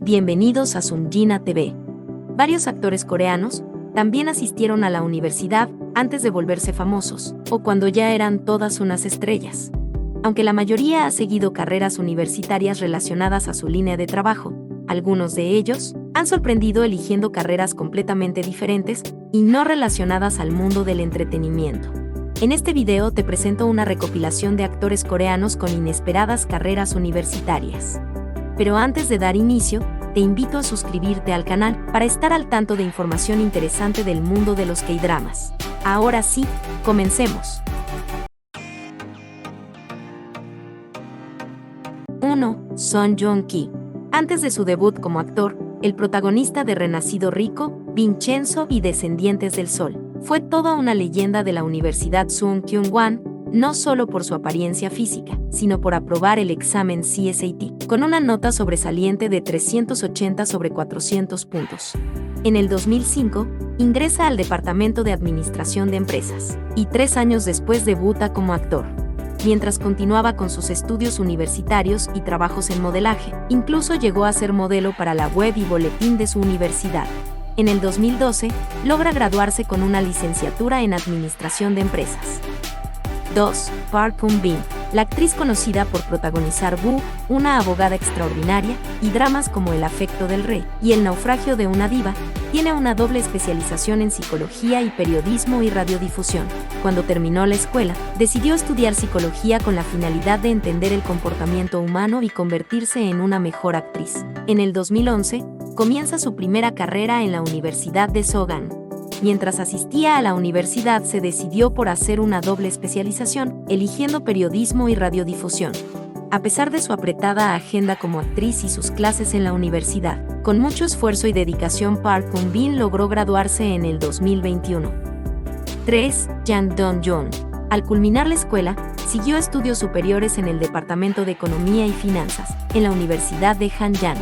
Bienvenidos a Sunjina TV. Varios actores coreanos también asistieron a la universidad antes de volverse famosos, o cuando ya eran todas unas estrellas. Aunque la mayoría ha seguido carreras universitarias relacionadas a su línea de trabajo, algunos de ellos han sorprendido eligiendo carreras completamente diferentes y no relacionadas al mundo del entretenimiento. En este video te presento una recopilación de actores coreanos con inesperadas carreras universitarias. Pero antes de dar inicio, te invito a suscribirte al canal para estar al tanto de información interesante del mundo de los K-dramas. Ahora sí, comencemos. 1. Son Joong-ki. Antes de su debut como actor, el protagonista de Renacido Rico, Vincenzo y Descendientes del Sol, fue toda una leyenda de la Universidad Sung Kyung-wan, no solo por su apariencia física, sino por aprobar el examen CSAT, con una nota sobresaliente de 380 sobre 400 puntos. En el 2005, ingresa al Departamento de Administración de Empresas, y 3 años después debuta como actor. Mientras continuaba con sus estudios universitarios y trabajos en modelaje, incluso llegó a ser modelo para la web y boletín de su universidad. En el 2012, logra graduarse con una licenciatura en Administración de Empresas. 2. Park Eun-bin. La actriz conocida por protagonizar Woo, una abogada extraordinaria, y dramas como El afecto del rey y El naufragio de una diva, tiene una doble especialización en psicología y periodismo y radiodifusión. Cuando terminó la escuela, decidió estudiar psicología con la finalidad de entender el comportamiento humano y convertirse en una mejor actriz. En el 2011, comienza su primera carrera en la Universidad de Sogang. Mientras asistía a la universidad se decidió por hacer una doble especialización, eligiendo periodismo y radiodifusión. A pesar de su apretada agenda como actriz y sus clases en la universidad, con mucho esfuerzo y dedicación Park Eun-bin logró graduarse en el 2021. 3. Jang Dong-joon. Al culminar la escuela, siguió estudios superiores en el Departamento de Economía y Finanzas, en la Universidad de Hanyang.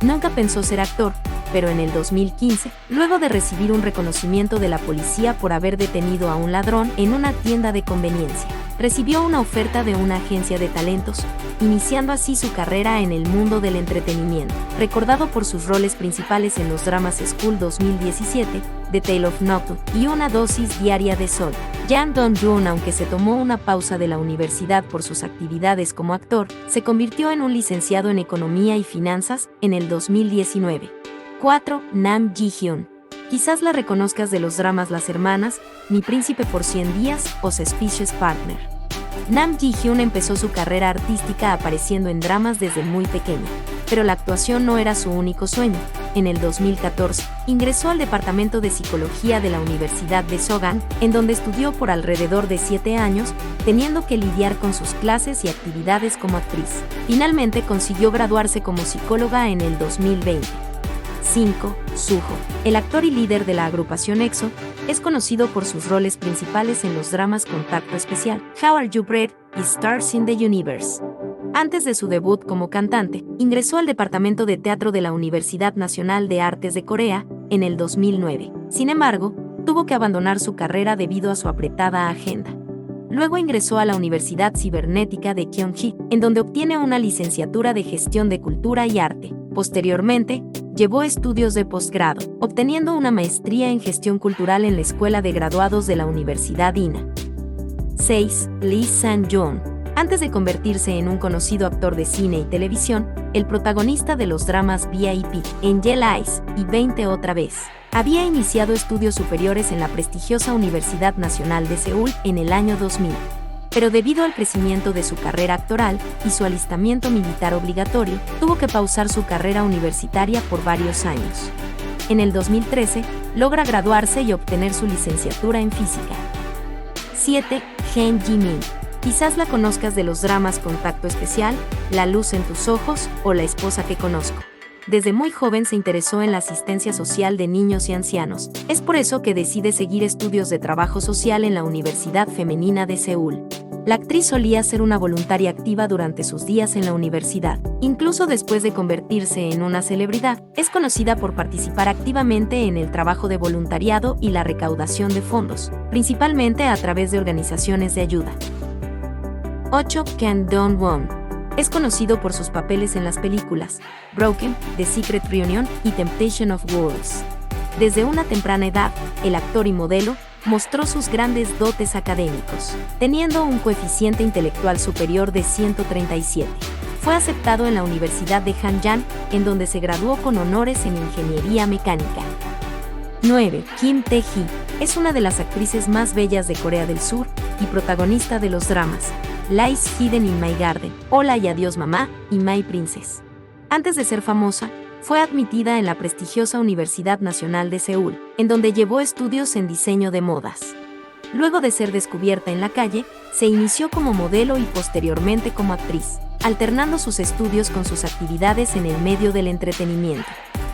Nunca pensó ser actor, pero en el 2015, luego de recibir un reconocimiento de la policía por haber detenido a un ladrón en una tienda de conveniencia, recibió una oferta de una agencia de talentos, iniciando así su carrera en el mundo del entretenimiento. Recordado por sus roles principales en los dramas School 2017, The Tale of Nocturne y Una dosis diaria de sol, Jang Dong-joon, aunque se tomó una pausa de la universidad por sus actividades como actor, se convirtió en un licenciado en Economía y Finanzas en el 2019. 4. Nam Ji-hyun. Quizás la reconozcas de los dramas Las Hermanas, Mi Príncipe por 100 días o Suspicious Partner. Nam Ji-hyun empezó su carrera artística apareciendo en dramas desde muy pequeño, pero la actuación no era su único sueño. En el 2014, ingresó al Departamento de Psicología de la Universidad de Sogang, en donde estudió por alrededor de 7 años, teniendo que lidiar con sus clases y actividades como actriz. Finalmente consiguió graduarse como psicóloga en el 2020. 5. Suho. El actor y líder de la agrupación EXO es conocido por sus roles principales en los dramas Contacto Especial, How Are You Bread y Stars in the Universe. Antes de su debut como cantante, ingresó al Departamento de Teatro de la Universidad Nacional de Artes de Corea en el 2009. Sin embargo, tuvo que abandonar su carrera debido a su apretada agenda. Luego ingresó a la Universidad Cibernética de Kyunghee, en donde obtiene una licenciatura de Gestión de Cultura y Arte. Posteriormente, llevó estudios de posgrado, obteniendo una maestría en Gestión Cultural en la Escuela de Graduados de la Universidad INA. 6. Lee Sang-joon. Antes de convertirse en un conocido actor de cine y televisión, el protagonista de los dramas VIP, Angel Eyes y 20 otra vez, había iniciado estudios superiores en la prestigiosa Universidad Nacional de Seúl en el año 2000. Pero debido al crecimiento de su carrera actoral y su alistamiento militar obligatorio, tuvo que pausar su carrera universitaria por varios años. En el 2013, logra graduarse y obtener su licenciatura en física. 7. Jeon Ji-min. Quizás la conozcas de los dramas Contacto Especial, La luz en tus ojos o La esposa que conozco. Desde muy joven se interesó en la asistencia social de niños y ancianos. Es por eso que decide seguir estudios de trabajo social en la Universidad Femenina de Seúl. La actriz solía ser una voluntaria activa durante sus días en la universidad. Incluso después de convertirse en una celebridad, es conocida por participar activamente en el trabajo de voluntariado y la recaudación de fondos, principalmente a través de organizaciones de ayuda. 8. Kang Dong-won. Es conocido por sus papeles en las películas Broken, The Secret Reunion y Temptation of Wolves. Desde una temprana edad, el actor y modelo mostró sus grandes dotes académicos, teniendo un coeficiente intelectual superior de 137. Fue aceptado en la Universidad de Hanyang, en donde se graduó con honores en ingeniería mecánica. 9. Kim Tae-hee es una de las actrices más bellas de Corea del Sur y protagonista de los dramas Lies Hidden in My Garden, Hola y Adiós Mamá y My Princess. Antes de ser famosa, fue admitida en la prestigiosa Universidad Nacional de Seúl, en donde llevó estudios en diseño de modas. Luego de ser descubierta en la calle, se inició como modelo y posteriormente como actriz, alternando sus estudios con sus actividades en el medio del entretenimiento.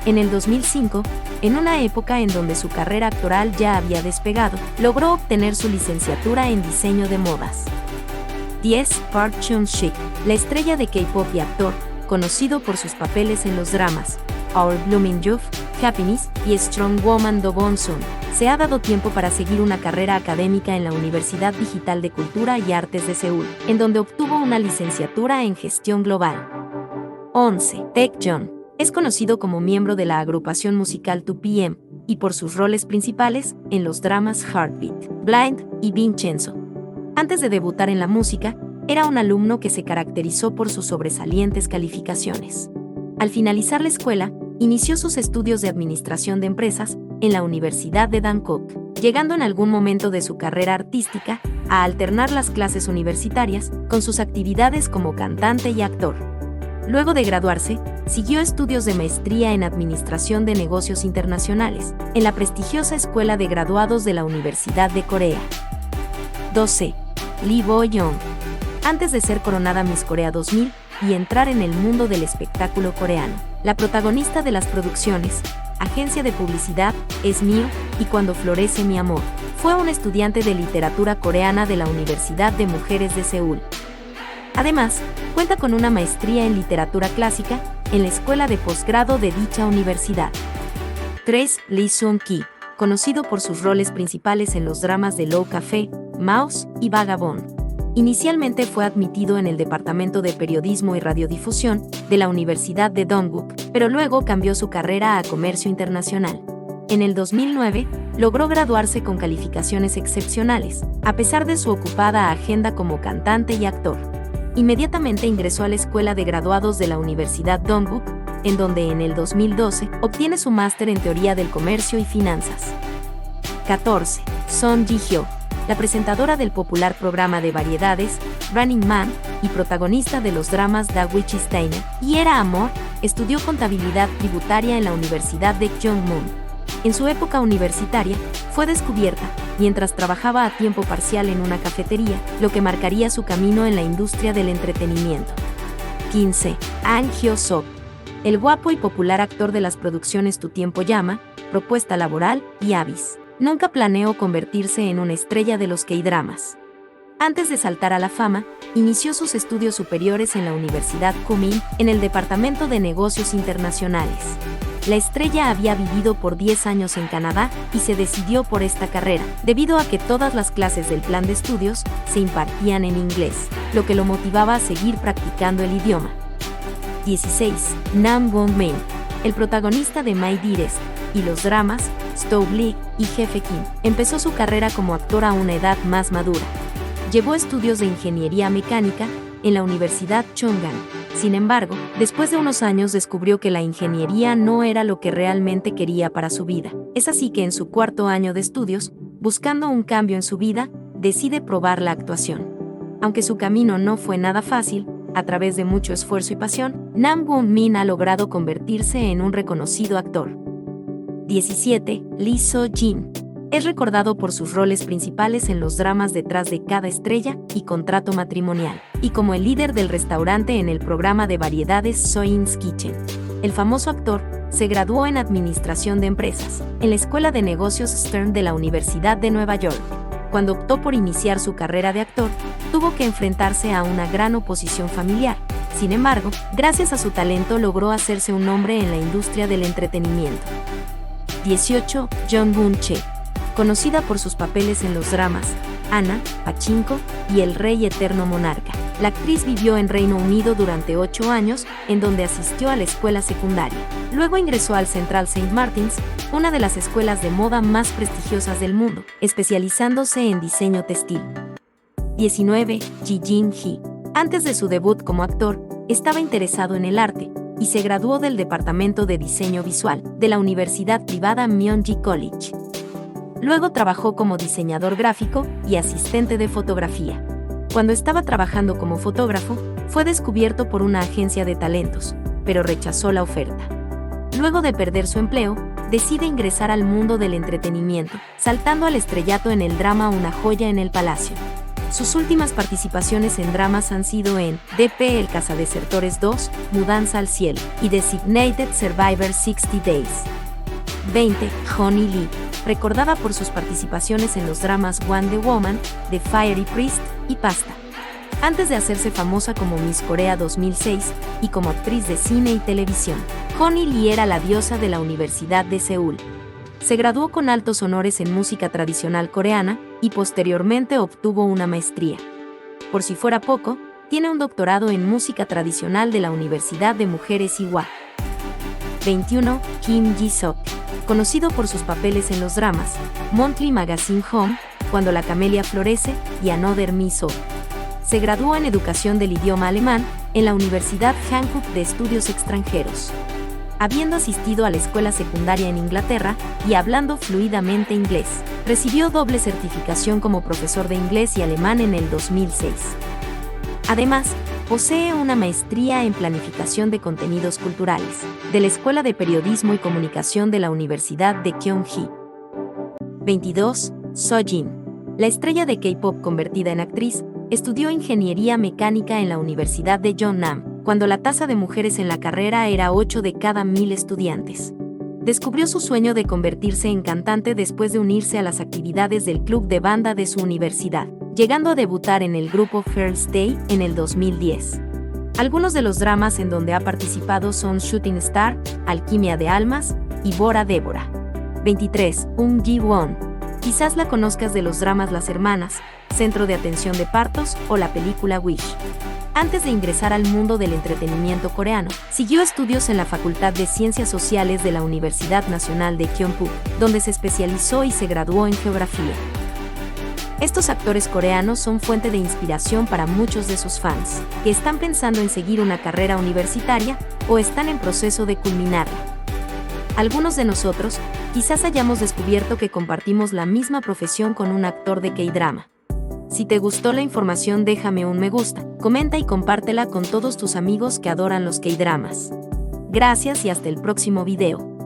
En el 2005, en una época en donde su carrera actoral ya había despegado, logró obtener su licenciatura en diseño de modas. 10. Park Chung-sik, la estrella de K-pop y actor, conocido por sus papeles en los dramas Our Blooming Youth, Happiness y Strong Woman Do Bong-soon, se ha dado tiempo para seguir una carrera académica en la Universidad Digital de Cultura y Artes de Seúl, en donde obtuvo una licenciatura en gestión global. 11. Taecyeon es conocido como miembro de la agrupación musical 2PM y por sus roles principales en los dramas Heartbeat, Blind y Vincenzo. Antes de debutar en la música, era un alumno que se caracterizó por sus sobresalientes calificaciones. Al finalizar la escuela, inició sus estudios de administración de empresas en la Universidad de Bangkok, llegando en algún momento de su carrera artística a alternar las clases universitarias con sus actividades como cantante y actor. Luego de graduarse, siguió estudios de maestría en Administración de Negocios Internacionales en la prestigiosa Escuela de Graduados de la Universidad de Corea. 12. Lee Bo-young. Antes de ser coronada Miss Corea 2000 y entrar en el mundo del espectáculo coreano, la protagonista de las producciones Agencia de Publicidad, Es Mío y Cuando Florece Mi Amor, fue una estudiante de literatura coreana de la Universidad de Mujeres de Seúl. Además, cuenta con una maestría en literatura clásica en la escuela de posgrado de dicha universidad. 3. Lee Seung-ki, conocido por sus roles principales en los dramas de Low Café, Mouse y Vagabond. Inicialmente fue admitido en el Departamento de Periodismo y Radiodifusión de la Universidad de Dongguk, pero luego cambió su carrera a Comercio Internacional. En el 2009, logró graduarse con calificaciones excepcionales, a pesar de su ocupada agenda como cantante y actor. Inmediatamente ingresó a la Escuela de Graduados de la Universidad Dongguk, en donde en el 2012 obtiene su máster en Teoría del Comercio y Finanzas. 14. Son Ji-hyo, la presentadora del popular programa de variedades Running Man y protagonista de los dramas Da Wichisteinner y Era Amor, estudió contabilidad tributaria en la Universidad de Kyungmun. En su época universitaria, fue descubierta mientras trabajaba a tiempo parcial en una cafetería, lo que marcaría su camino en la industria del entretenimiento. 15. Ahn Hyo-sok, el guapo y popular actor de las producciones Tu Tiempo Llama, Propuesta Laboral y Abyss. Nunca planeó convertirse en una estrella de los K-dramas. Antes de saltar a la fama, inició sus estudios superiores en la Universidad Kumin, en el Departamento de Negocios Internacionales. La estrella había vivido por 10 años en Canadá y se decidió por esta carrera, debido a que todas las clases del plan de estudios se impartían en inglés, lo que lo motivaba a seguir practicando el idioma. 16. Nam Won-min, el protagonista de My Dearest y los dramas Stove League y Jefe Kim, empezó su carrera como actor a una edad más madura. Llevó estudios de ingeniería mecánica en la Universidad Chong'an. Sin embargo, después de unos años descubrió que la ingeniería no era lo que realmente quería para su vida. Es así que en su cuarto año de estudios, buscando un cambio en su vida, decide probar la actuación. Aunque su camino no fue nada fácil, a través de mucho esfuerzo y pasión, Nam Won-min ha logrado convertirse en un reconocido actor. 17. Lee So-jin. Es recordado por sus roles principales en los dramas Detrás de cada estrella y Contrato matrimonial, y como el líder del restaurante en el programa de variedades So-in's Kitchen. El famoso actor se graduó en Administración de Empresas, en la Escuela de Negocios Stern de la Universidad de Nueva York. Cuando optó por iniciar su carrera de actor, tuvo que enfrentarse a una gran oposición familiar. Sin embargo, gracias a su talento logró hacerse un nombre en la industria del entretenimiento. 18. Jung Bum-che. Conocida por sus papeles en los dramas Ana, Pachinko y El Rey Eterno Monarca. La actriz vivió en Reino Unido durante 8 años, en donde asistió a la escuela secundaria. Luego ingresó al Central Saint Martins, una de las escuelas de moda más prestigiosas del mundo, especializándose en diseño textil. 19. Ji Jin-hee. Antes de su debut como actor, estaba interesado en el arte, y se graduó del Departamento de Diseño Visual de la universidad privada Myeongji College. Luego trabajó como diseñador gráfico y asistente de fotografía. Cuando estaba trabajando como fotógrafo, fue descubierto por una agencia de talentos, pero rechazó la oferta. Luego de perder su empleo, decide ingresar al mundo del entretenimiento, saltando al estrellato en el drama Una joya en el palacio. Sus últimas participaciones en dramas han sido en DP El Cazadesertores 2, Mudanza al cielo, y Designated Survivor 60 Days. 20. Honey Lee. Recordada por sus participaciones en los dramas Wonder Woman, The Fiery Priest y Pasta. Antes de hacerse famosa como Miss Corea 2006 y como actriz de cine y televisión, Honey Lee era la diosa de la Universidad de Seúl. Se graduó con altos honores en música tradicional coreana y posteriormente obtuvo una maestría. Por si fuera poco, tiene un doctorado en música tradicional de la Universidad de Mujeres Ewha. 21. Kim Ji-sok. Conocido por sus papeles en los dramas Monthly Magazine Home, Cuando la camelia florece y Another Miss O. Se graduó en educación del idioma alemán en la Universidad Hankook de Estudios Extranjeros. Habiendo asistido a la escuela secundaria en Inglaterra y hablando fluidamente inglés, recibió doble certificación como profesor de inglés y alemán en el 2006. Además, posee una maestría en planificación de contenidos culturales de la Escuela de Periodismo y Comunicación de la Universidad de Kyunghee. 22. Sojin. La estrella de K-pop convertida en actriz, estudió ingeniería mecánica en la Universidad de Jeonnam, cuando la tasa de mujeres en la carrera era 8 de cada 1000 estudiantes. Descubrió su sueño de convertirse en cantante después de unirse a las actividades del club de banda de su universidad, llegando a debutar en el grupo First Day en el 2010. Algunos de los dramas en donde ha participado son Shooting Star, Alquimia de Almas y Bora Débora. 23. Eun Ji-won. Quizás la conozcas de los dramas Las Hermanas, Centro de Atención de Partos o la película Wish. Antes de ingresar al mundo del entretenimiento coreano, siguió estudios en la Facultad de Ciencias Sociales de la Universidad Nacional de Kyungpook, donde se especializó y se graduó en geografía. Estos actores coreanos son fuente de inspiración para muchos de sus fans, que están pensando en seguir una carrera universitaria o están en proceso de culminarla. Algunos de nosotros, quizás hayamos descubierto que compartimos la misma profesión con un actor de K-drama. Si te gustó la información, déjame un me gusta, comenta y compártela con todos tus amigos que adoran los K-dramas. Gracias y hasta el próximo video.